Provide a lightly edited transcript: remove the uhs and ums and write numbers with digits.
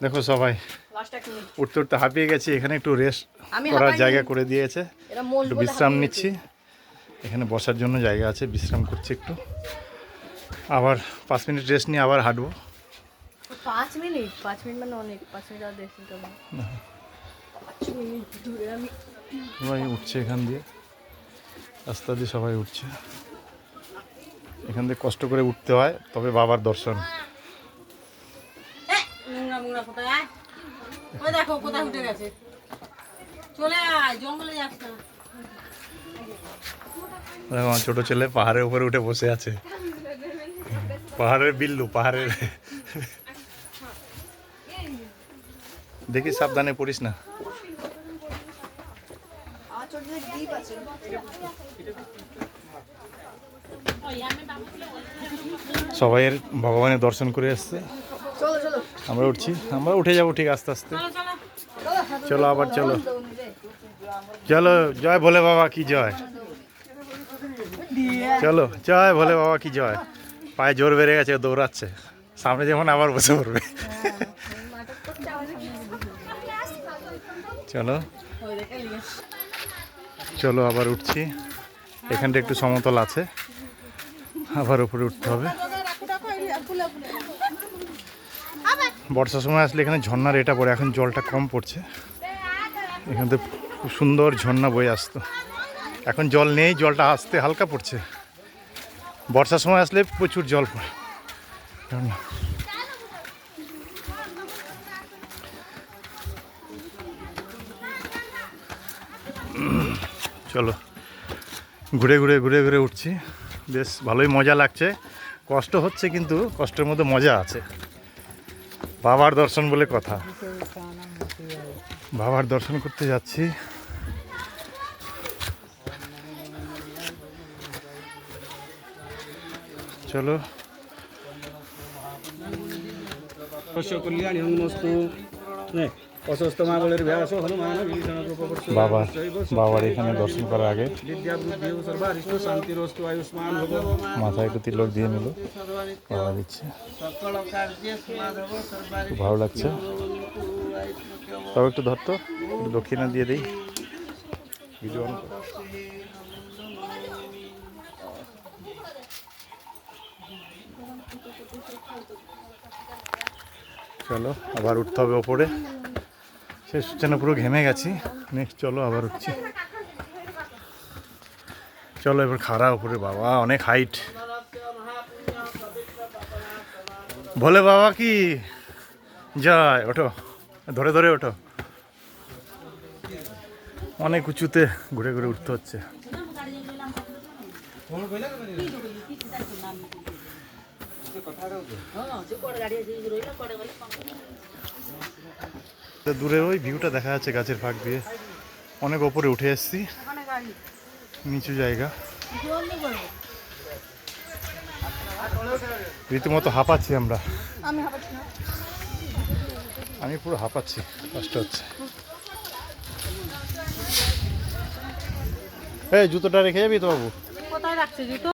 দেখো সবাই উঠতে উঠতে হাঁপিয়ে গেছি। এখানে একটু রেস্ট করার জায়গা করে দিয়েছে, একটু বিশ্রাম নিচ্ছি। এখানে বসার জন্য জায়গা আছে, বিশ্রাম করছি একটু। আবার 5 মিনিট রেস্ট নিয়ে আবার হাঁটবো। 5 মিনিট মানে অনেক। 5 মিনিট আর দেখি তো না। 5 মিনিট দূরে আমি সবাই উঠছে এখান দিয়ে, রাস্তা দিয়ে সবাই উঠছে। এখান দিয়ে কষ্ট করে উঠতে হয়, তবে বাবার দর্শন। দেখো কোথায় উঠে গেছে, চলে আয়, জঙ্গলে যাস না। দেখো আমার ছোট ছেলে পাহাড়ের উপরে উঠে বসে আছে। পাহাড়ের বিল্লু, পাহাড়ের। দেখি সাবধানে পড়িস না। সবাই ভগবানের দর্শন করে আসছে, আমরা উঠছি। আমরা উঠে যাবো ঠিক আস্তে আস্তে। চলো আবার চলো চলো, জয় ভোলে বাবা কি জয়। চলো জয় ভোলে বাবা কি জয়। পায়ে জোর বেড়ে গেছে, দৌড়াচ্ছে। সামনে যেমন আবার বসে পড়বে। চলো চলো আবার উঠছি। এখানটা একটু সমতল আছে, আবার উপরে উঠতে হবে। বর্ষার সময় আসলে এখানে ঝর্ণার এটা পড়ে, এখন জলটা কম পড়ছে। এখান থেকে খুব সুন্দর ঝর্ণা বয়ে আসতো, এখন জল নেই, জলটা আসতে হালকা পড়ছে। বর্ষার সময় আসলে প্রচুর জল পড়ে ঝর্ণা। চলো ঘুরে ঘুরে ঘুরে ঘুরে উঠছি, বেশ ভালোই মজা লাগছে। কষ্ট হচ্ছে কিন্তু কষ্টের মধ্যে মজা আছে। বাবার দর্শন বলে কথা, বাবার দর্শন করতে যাচ্ছি। চলো বাবার এখানে দর্শন করার আগে মাথায় একটু তিলক দিয়ে নিল, বাবা দিচ্ছে, খুব ভালো লাগছে। তবে একটু ধরতো, একটু দক্ষিণা দিয়ে দিই, ভিডিও অন কর। চলো আবার উঠতে হবে ওপরে, শেষ হচ্ছে না, পুরো ঘেমে গেছি। নেক্সট চলো আবার উঠছি। চলো এবার খাড়া উপরে, বাবা অনেক হাইট। ভোলে বাবা কি জয়। ওঠো, ধরে ধরে ওঠো। অনেক উঁচুতে ঘুরে ঘুরে উঠতে হচ্ছে। দূরে ওই ভিউটা দেখা যাচ্ছে গাছের ফাঁক দিয়ে। অনেক ওপরে উঠে এসেছি, নিচু জায়গা, রীতিমতো হাঁপাচ্ছি আমরা। আমি পুরো হাঁপাচ্ছি, কষ্ট হচ্ছে। এই জুতোটা রেখে যাবি তো বাবু? কোথায় রাখছে জুতো?